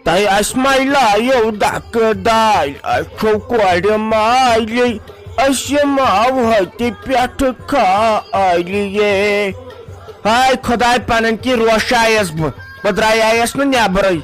تۄہہِ اَسہِ مَیلایو دَکہٕ دالہِ اَسہِ چھُو کورِ مالہِ أسۍ یِمو ہتہِ پٮ۪ٹھٕ کھالہِ یے ہاے خۄداے پنٕنۍ کِنۍ روشایس بہٕ درٛایایس نہٕ نٮ۪برٕے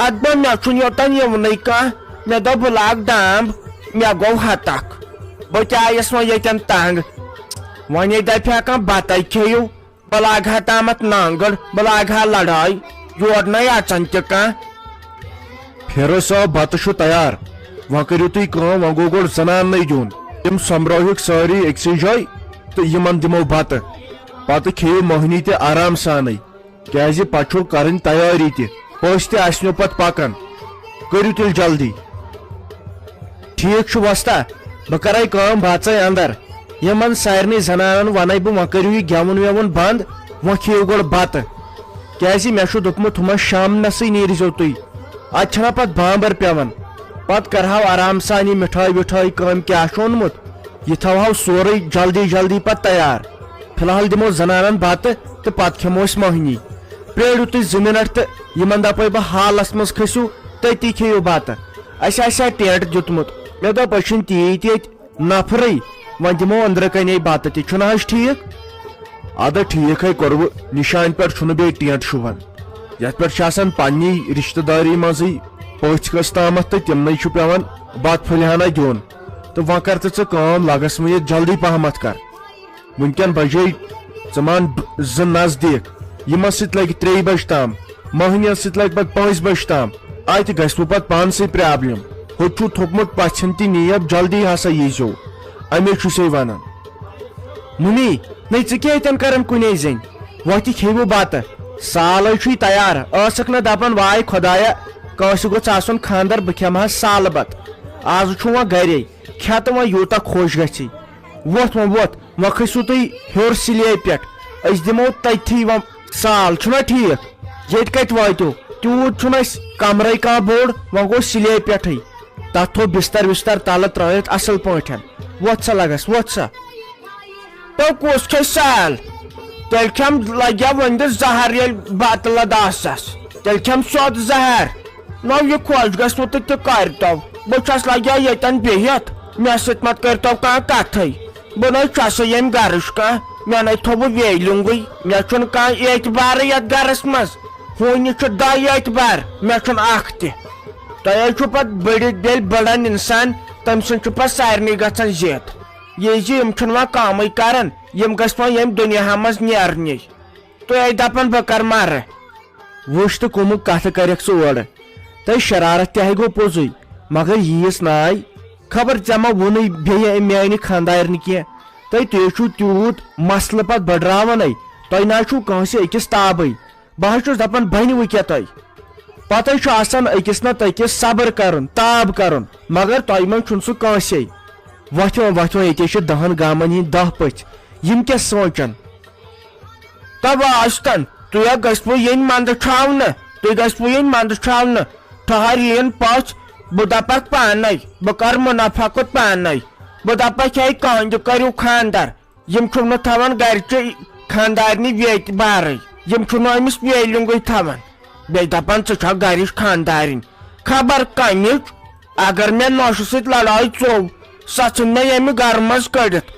ادٕ بہٕ مےٚ چھُنہٕ یوٚتن یِونٕے کانٛہہ مےٚ دوٚپ بہٕ لاگہٕ دامب مےٚ گوٚو ہتکھ بہٕ تہِ آیس وۄنۍ ییٚتٮ۪ن تنگ وۄنۍ دپہِ ہا کانٛہہ بتَے کھیٚیِو بہٕ لاگہٕ ہا تامتھ نانگٕڑ بہٕ لاگہٕ ہا لڑٲے یور نَے اژان تہِ کانٛہہ فیروز صٲب بتہٕ چھُ تیار وۄنۍ کٔرِو تُہۍ کٲم وۄنۍ گوٚو گۄڈٕ زناننٕے دیُن تِم سۄمبرٲوہُکھ سٲری أکسٕے جایہِ تہٕ یِمن دِمو بتہٕ پتہٕ کھیٚیِو موہنی تہِ آرام سانٕے کیازِ پتہٕ چھو کرٕنۍ تیٲری تہِ پٔژھۍ تہِ آسنو پتہٕ پکان کٔرِو تیٚلہِ جلدی ٹھیٖک چھُ وۄستا بہٕ کرے کٲم بہٕ ژٕے اندر یِمن سارنٕے زنانن ونَے بہٕ وۄنۍ کٔرِو یہِ گٮ۪وُن وٮ۪وُن بنٛد وۄنۍ کھیٚیِو گۄڈٕ بتہٕ کیازِ مےٚ چھُ دوٚپمُت ہُمن شامنسٕے نیٖرزیو تُہۍ اتہِ چھنہ پتہٕ بامبر پیوان پتہٕ کرہاو آرام سان یہِ مِٹھٲے وِٹھٲے کٲم کیٛاہ چھُ اوٚنمُت یہِ تھاوہاو سورُے جلدی جلدی پتہٕ تیار فی الحال دِمو زنانن بتہٕ تہٕ پتہٕ کھٮ۪مو أسۍ موہنی پرٛٲرِو تُہۍ 2 منٹ تہٕ یِمن دپے بہٕ حالس منٛز کھٔسِو تٔتی کھیٚیِو بتہٕ اسہِ آسہِ ہا ٹینٹ دیُتمُت مےٚ دوٚپ أسۍ چھِنہٕ تیٖتۍ ییٚتہِ نفرٕے وۄنۍ دِمو أنٛدرٕ کنے بتہٕ تہِ چھُنہ حظ ٹھیٖک ادٕ ٹھیٖکھے کوٚروٕ نِشانہِ پٮ۪ٹھ چھُنہٕ بیٚیہِ ٹینٹ شوٗبان یتھ پٮ۪ٹھ چھِ آسان پننی رشتہٕ دٲری منٛزٕے پٔژھۍ کٲنٛسہِ تامتھ تہٕ تِمنٕے چھُ پیوان بتہٕ پھٔلۍ دیُن تہٕ وۄنۍ کر تہٕ ژٕ کٲم لگس وۄنۍ ییٚتہِ جلدی پہمتھ کر وُنکٮ۪ن بجے ژٕ مان 2 نزدیٖک یِمن سۭتۍ لگہِ 3 بجہِ تام موہنین سۭتۍ لگہِ پتہٕ 5 بجہِ تام اتہِ گژھوٕ پتہٕ پانسٕے پرابلم ہوٚتہِ چھُو تھوٚکمُت پژھٮ۪ن تہِ نیب جلدی ہسا ییٖزیو امی چھُسے ونان مُنی نَے ژٕ کیٛاہ ییٚتٮ۪ن کران کُنے زٔنۍ وۄتھِ کھیٚیِو بتہٕ سالے چھُے تیار ٲسکھ نہٕ دپان واے خۄدایا کٲنٛسہِ گوٚژھ آسُن خانٛدر بہٕ کھٮ۪مہٕ ہا سالہٕ بتہٕ آز چھُ وۄنۍ گرے کھٮ۪تہٕ وۄنۍ یوٗتاہ خۄش گژھی ووٚتھ وۄنۍ کھٔسِو تُہۍ ہیوٚر سِلے پٮ۪ٹھ أسۍ دِمو تٔتھی وۄنۍ سال چھُنہ ٹھیٖک ییٚتہِ کتہِ وٲتِو تیوٗت چھُنہٕ اَسہِ کمرے کانٛہہ بوٚڑ وۄنۍ گوٚو سِلے پٮ۪ٹھٕے تتھ تھوٚو بستر وستر تلہٕ ترٲیِتھ اصل پٲٹھۍ ووٚتھ سا لگس ووٚتھ سا تو کُس کھیٚیہِ سال تیٚلہِ کھٮ۪م لگیا وۄنۍ دِ زہر ییٚلہِ بتہٕ لداسس تیٚلہِ کھٮ۪م سۄدٕ زہر نو یہِ خۄش گژھوٕ تہٕ تہِ کرتو بہٕ چھس لگیا ییٚتٮ۪ن بِہِتھ مےٚ سۭتۍ مت کٔرتو کانٛہہ کتھٕے بہٕ نَے چھسٕے ییٚمہِ گرٕچ کانٛہہ مےٚ نَے تھوٚوُ ویلِنٛگٕے مےٚ چھُنہٕ کانٛہہ اعتبارٕے یتھ گرس منٛز ہُنہِ چھُ 2 اعتبار مےٚ چھُنہٕ اکھ تہِ تۄہہِ حظ چھُو پتہٕ بٔڑِتھ ییٚلہِ بٔڑن انسان تٔمۍ سُنٛد چھُ پتہٕ سارنٕے گژھان ضِد یہِ زِ یِم چھِنہٕ وۄنۍ کٲمٕے کران یِم گژھِ وۄنۍ ییٚمہِ دُنیاہ منٛز نیرنٕے تُہۍ ٲسۍ دپان بہٕ کرٕ مرٕ وٕچھ تہٕ کُمُک کتھٕ کرکھ ژٕ اورٕ تۄہہِ شرارت تہِ ہے گوٚو پوٚزُے مگر ییٖژ ناے خبر ژےٚ ما ووٚنُے بیٚیہِ میانہِ خانٛدارنہِ کینٛہہ تُہۍ چھُو تیوٗت مسلہٕ پتہٕ بٔڑراوانٕے تۄہہِ نہ چھُو کٲنٛسہِ أکِس تابٕے بہٕ حظ چھُس دپان بنہِ وٕ کیٛاہ تۄہہِ پتہٕ چھُ آسان أکِس نتہٕ أکِس صبر کرُن تاب کرُن مگر تۄہہِ منٛز چھُنہٕ سُہ کٲنٛسے وۄتھِ وۄنۍ ییٚتہِ چھِ 10 گامن ہِنٛدۍ 10 پٔژھۍ یِم کیٛاہ سونٛچن تب آستن تُہۍ ہا گژھوٕ یِنۍ منٛدٕ چھاونہٕ تُہۍ گژھوٕ یِنۍ منٛدٕ چھاونہٕ ٹھہر یِن پٔژھۍ بہٕ دپکھ پانے بہٕ کرٕ مُنافقت پانے بہٕ دپکھ ہے کٲنٛدِ کٔرِو خانٛدر یِم چھُو نہٕ تھاوان گرچہِ خانٛدارنہِ اعتبارٕے یِم چھُنہٕ أمِس ویلِنٛگٕے تھاوان بیٚیہِ دپان ژٕ چھکھ گرِچ خانٛدارِنۍ خبر کمِچ اگر مےٚ نۄشہِ سۭتۍ لڑٲے ژوٚل سۄ ژھٕن مےٚ ییٚمہِ گرٕ منٛز کٔڑِتھ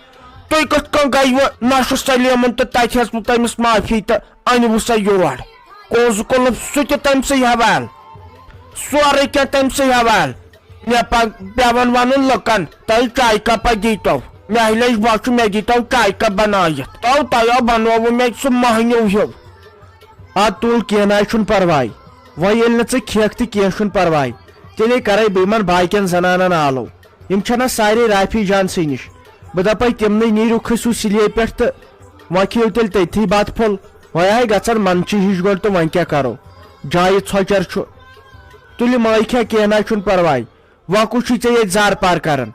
تُہۍ کِتھ کٔنۍ گٔیوٕ نۄشہِ سلیمن تہٕ تتہِ ہیژوٕ تٔمِس معٲفی تہٕ أنۍوٕ سا یور کوٚز کُلُف سُہ تہِ تٔمسٕے حوالہٕ سورُے کینٛہہ تٔمسٕے حوالہٕ مےٚ پیوان ونُن لُکن تۄہہِ چاے کپا دیٖتو مےٚ لیٚج بۄچھِ مےٚ دیٖتو چاے کپ بنٲیِتھ تۄہہِ بنووُ مےٚ سُہ مٔہنیوٗ ہیوٗ ادٕ تُل کینٛہہ نہ چھُنہٕ پرواے وۄنۍ ییٚلہِ نہٕ ژٕ کھٮ۪کھ تہِ کینٛہہ چھُنہٕ پرواے تیٚلے کرے بہٕ یِمن باقین زنانن آلو یِم چھنہ سارے رافی جانسٕے نِش بہٕ دپے تِمنٕے نیٖرِو کھٔسِو سِلے پٮ۪ٹھ تہٕ وۄنۍ کھیٚیِو تیٚلہِ تٔتھی بتہٕ پھوٚل وۄنۍ آے گژھان منٛدچہِ ہِش گۄڈٕ تہٕ وۄنۍ کیٛاہ کرو جایہِ ژھۄچر چھُ تُلہِ مٲیکھا کینٛہہ نہ چھُنہٕ پرواے وۄنۍ کُس چھُے ژےٚ ییٚتہِ زار پار کران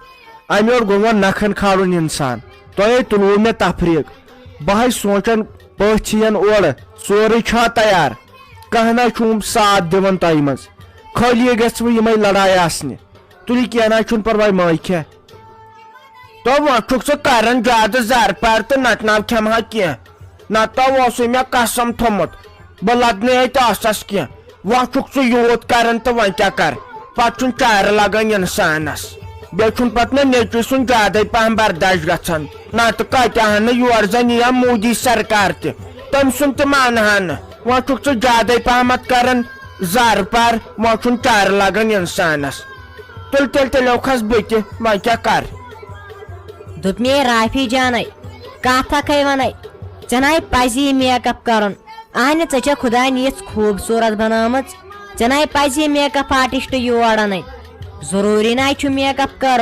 امہِ اور گوٚو وۄنۍ نکھن کھالُن انسان تۄہے تُلوٕ مےٚ تفریٖق بہٕ ہے سونٛچان پٔژھۍ یِن اورٕ سورُے چھا تیار کانٛہہ نہ چھُم ساتھ دِوان تۄہہِ منٛز خٲلی گژھِ وۄنۍ یِمے لڑایہِ آسنہِ تُلہِ کینٛہہ نہ چھُنہٕ پرواے مٲیکھا تو وۄنۍ چھُکھ ژٕ کران زیادٕ زار پار تہٕ نٹناو کھٮ۪مہٕ ہا کینٛہہ نتہٕ اوسُے مےٚ قسم تھوٚمُت بہٕ لدنہٕ اَتہِ ٲسس کینٛہہ वह यूत कर तो वह क्या कर पे चार लगान इंसानस बेन पे नेचु सुन ज्यादा पहम बर्दाश्त गन ना तो कतन योर जन या मोदी सरकार तम सुन तो मानहा वह ज्यादा पहमत कर जर पर वह चार लगान इंसानस तुल खस बत वह क्या कर दुप मे राफी जान कथ वन चना पजी मेकअप कर अहन ऐ खुदान ये खूबसूरत बनाम चना पजी मेकअप आर्टिस्ट योर अन जरूरी ना मेकअप कर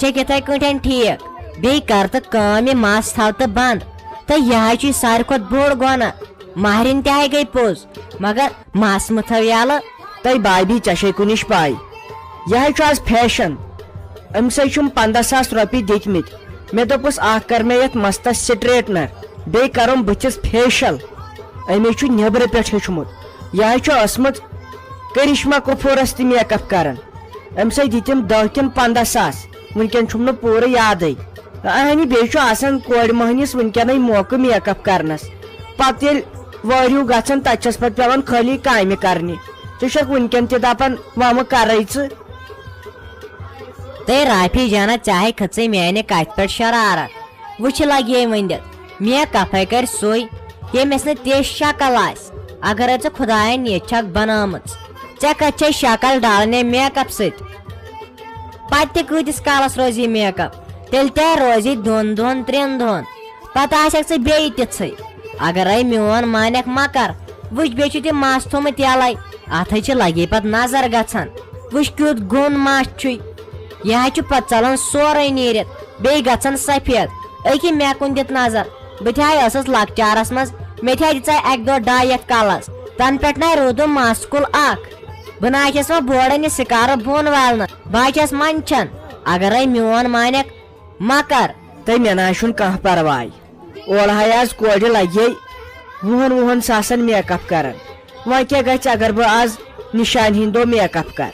इथे कटन ठीक बे कर तो कम मस थव तो बंद तो यह सारे खुद बोड़ गोना महरिन तह गई पोज मगर मस मथव यल तो भाभी चे कुनिश पाई यह आज फैशन अम से 15,000 रुपये दिखमित मे दोपस कर मे ये मस्तस स्ट्रेटनर बे करम बथिस फेशियल अमे नबर पे हेचमुत यह असमत करिश्मा कपूरस तह मेकअप कर अम से दितम 10 कि 15,000 वनकन पूरे याद अहनी बेन कोड़ महनिस वनकन मौक मेकअप करनस पे वरू गन तस पे पेवान खाली काम करनी षक वनकन तपन वम कर ते राफी जाना चाहे खचे माने कत पे शरारत वुच लगे वंदित मेकअप कर सोई यमिस न शक्ल अगर ऐ खुदायन ये बनाम ऐ कत शक्ल डालने मेकअप सत कूतिस कालस रोजी मेकअप तेल तह रोजी 2 दोहन 3 दोहन पत आसक बे तिथ्य अगर मोन मानक मकर वुच बे मस थोमुत यल अत लगे पे नजर गन वुच क्युत गुन मस यह पे चलान सोरे नीरित बे गन सफेद अकि मे कुन दित नजर बस लकचारस मज मे दिख अक दो डाय कलस तन पे ना रूदम मस्कुल बह नाचस वो बोड़न शिकार बोन वालन बहस मंचन अगर मोन मानक मकर तो मे ना कह परवाह ओल आज कोड़ लगे वुहन सासन मेकअप कर वह क्या गि अगर बह आज निशान हिंदो मेकअप कर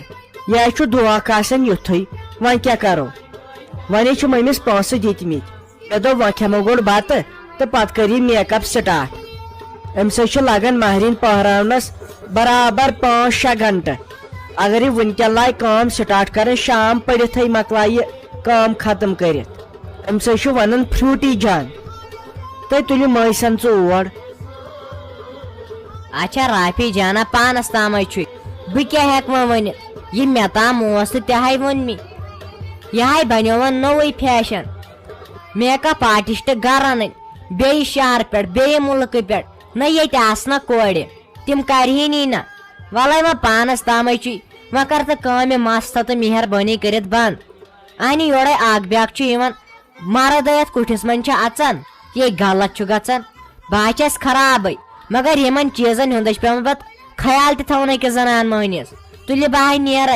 यह दुख युथु वह क्या करो वन मम्मिस पोस दितमित मे दो वह खेमो गोड़ बत तो पत करी मेकअप स्टार्ट अम से लगन महरिन पहरावनस बराबर 5-6 घंटे अगर यह वनकन लाय काम स्टार्ट कर शाम पड़ित मकलाय काम खत्म कर अम से वन फ्रूटी जान तो तुल मैसन ओर अच्छा राफी जाना पानस ताम बह क्या हेक वन यह मे ताम तह वोन मे यह बनो वन नोई फैशन मेकअप आर्टिस्ट गर अन बे शहर पे बे मुल्क पे न ये कोड़ तिम करही ना वल वह पानस ताम वह कर तो कम मस तो मेहरबानी कर बंद अहन योड़े ब्याक मरद कुठिस मन अचन ये गलत गन बहस खराब मगर इन चीजन हुंद पे पे ख्याल तवन अकिस जनान महनिस तुल बह नेर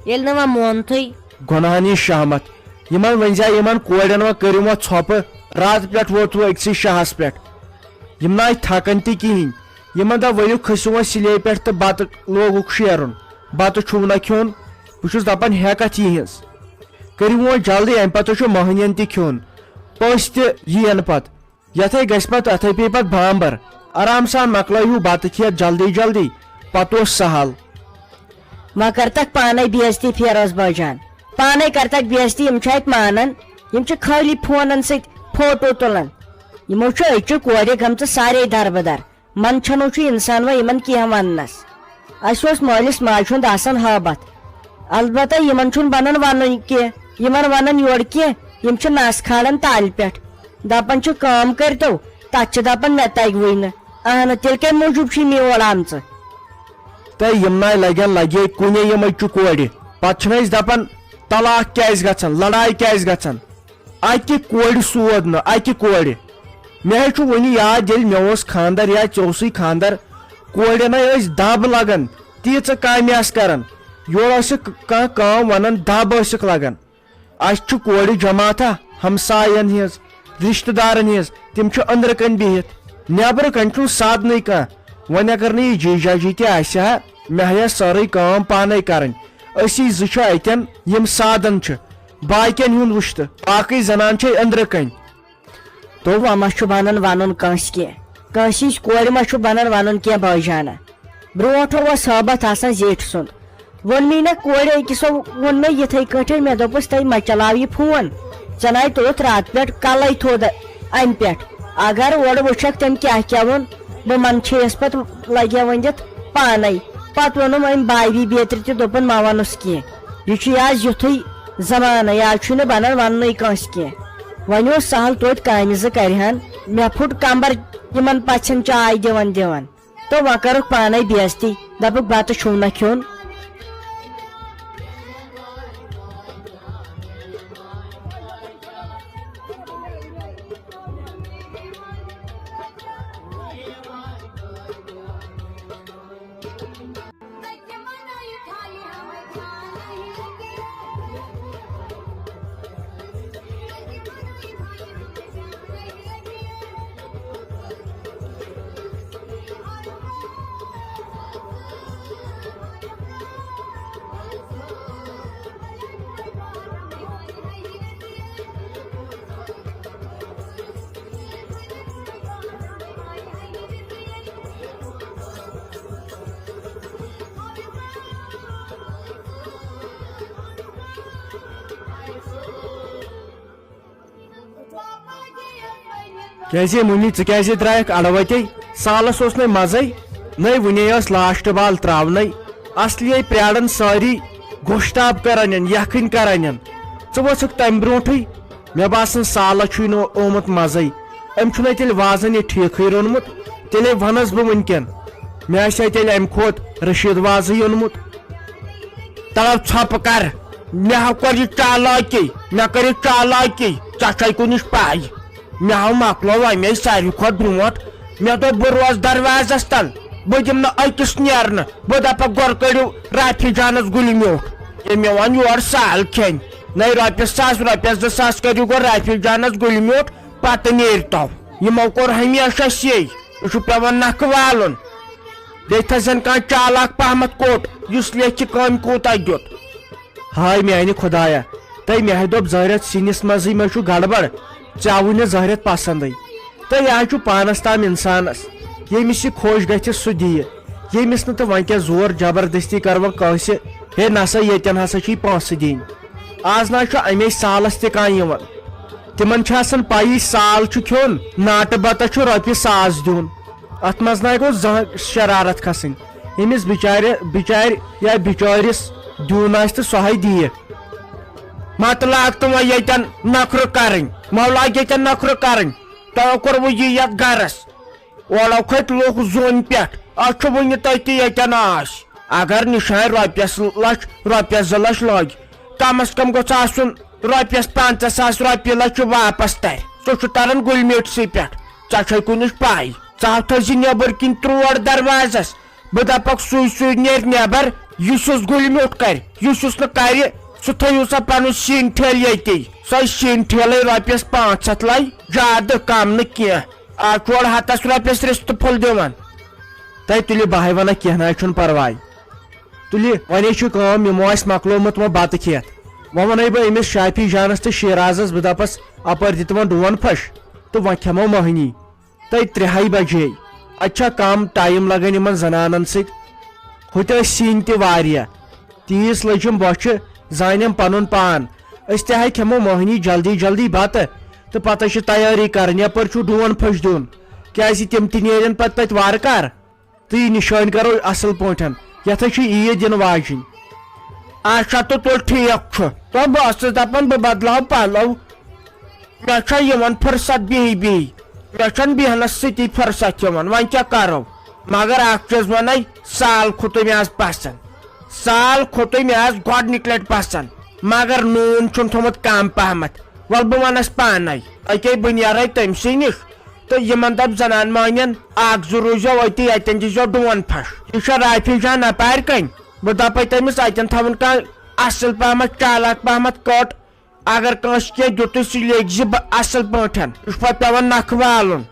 ये वह मोनथु गुनाहनी शहमत यमन वंजा यमन कोड़न वह करिम वह छप रात पे वोत वो अक्सी शहस पे यम ना थकन तहन यमन दा वलु खसु वह सिले पे तो बत लोग शेरुन बत छुव ना खोन बहुत दपान हेकत यहज करिम वो जल्दी अम पे महनियन तुन पस तन पे ये गि पे पे पे बाम्बर आराम सान मकलू बत खेत जल्दी जल्दी पे सहल वह करतक पाने बेजती फेरोज बजान पाने करतक बेजती मानन खाली फोन फोटो तुलान यमो अचु कोड़ गम सारे दरबदर मन छो इंसान वह इन कह वनस अस मालिस माज हाबत अलबत्ता इन बनन वन कह वन योर कह नस खाड़न ताल पे दपान काम करतो तथ दपान मे तग वन अहन तेल कम मूजूब मोड़ आम तो यम ना लगन लगे कुने यम अचु कोड़ पे दपान तलाक क्या गन लड़ाई क्या गन अकि कोड़ सोद न अकि कोड़ मे वन याद मे खानदर या चौस खानदर कोड़न दब लगन तीच काम कर योर वन दब लगन अस कोड़ जमाता हमसायन हज रिश्तेदारन हज तिम अंदर कन बिहित नबर कन साधन कह वन अगर नी जीजा जी तह मे हा सारे काम पाने कर अतन यम साधन बाकन हुंद वुश तो बाकी जनान अंदर कन तो वह वन वन कस कह कोड़ वन वन कह बजाना ब्रोटो वो साबत आसान जेठ सुन वन मी ना कोड़े अकिसो वन मे यथे कटे मे दोपस तई मा चलाव ये फोन चनाय तोत रात पेट कल थोद अम पे अगर ओड वुक तम क्या क्या वोन बह मन छेस पत लगे वनित पाने पत वोनम अम बाई बेतर त दोपन मा वनुस कह यह आज युथु जमान आज बनान वन कंस कह वन सहल तोत काम करहन मे फुट कंबर इन पछन चाय दिवन दिवन तो वह करुक पाने बेजती दपुक बत छू न खोन कैसे मुन्नी चे द्रायक अड़वते सालस ओस न मजे न वने लास्ट बाल त्रावने असलिए प्राड़न सारी गोश्ताब करान यखन करान वसुक तम ब्रोठे मे बासन साल ओमुत मजे अम तेल वाजन यह ठीक रोनमुत तेले वनस बह वनकन मे तेल अम खोत रशीद वाज ओनमुत तब छप कर मे कर चालाकी मे कर चालाकी चे कुनिश पाई मे मकलो अमे सारे खुद ब्रोट मे दो बह रोज दरवाजस तल बह दिम अकिस नेरन बह दप गोर करू राफी जानस गुल म्योट ये मे वन योर साल खेन न रॉपिस 2,000 करू गो राफी जानस गुल म्योट पत नेर तो यमो कोर हमेशा ये पे नख वालन देन कह चालाक पहमत कोट इस लेख कम कूता दित हाय मैंने खुदाया तई मे दोप जहरत सिनिस मजी मे गड़बड़ चाव न जहरत पसंद तो यह पानस ताम इंसानस यमिस खोश गि सह दी यमिस नो वन क्या जोर जबरदस्ती करव कस हे नसा यन हसा पोस दिन आज ना अमे सालस तह तिमन पाई साल खोन नाट बत रोपिस 1,000 दिन अत मज ना गो शरारत खसन यमिस बिचार या बिचारिस दून तो सह दी मत लाग तो वह यन नखर कर लाग यन नखर कर तो कोर वह ये गरस ओलो खत लोग जोन पे वन तन आश अगर निशान रोपियस लच रोपियस 2 लच लग कम अज कम गोन रोपियस 5,000 रोपये लच वापस तर सह तरन गुलमेटसी पे चे कुनिश पाई थी नबर किन त्रोड़ दरवाजस बह दपक सुई नेर नबर युस गुलमेट कर युस न कर सह थो सा पन शीन ठेल ये सो शीन ठेल रोपियस 500 लाई ज्यादा कम न कह चोड़ हतस रोपियस रिश्त फुल दिवान तय तुलि बह वन कह ना परवाय तुलि वे यमो मकलोमुत वो बत खेत वो वन बह अमिस शाफी जानस तो शिराजस बह दपस अपर दितवन डोन फश तो वह खेमो मोहनी तय 3 बजे अच्छा कम टाइम लगन इन जनानन सत सीन तह तीस लजम बोच जानम पन पान तह खेमो मोहनी जल्दी जल्दी बत तो पत तैयारी कर यपर डोन फश दिन क्या तम तन पत वारकार तो यह निशान करो असल पोटन यथ ईद दिन वाजन अच्छा तो तुल ठीक तो बस दपान बह बदलाव पलो मे फुर्सत बिह मे बेहनस सती फुर्सत वन क्या करो मगर चीज वन साल खोत मे आज पसंद साल खोत मे आज गोडनिक लट पसंद मगर नून थोमुत कम पहमत वल बह वनस पान अके बह नीर तमसी नश तो इन दप जनान मान 1-2 रोजो अति अतन दीजो डोन फश यह राफी जान अपार कन बह दपे तमिस अतन थवन कह असल पहमत चालाक पहमत कट अगर कंस कह दुत सह लेग असल पे पे नख वालन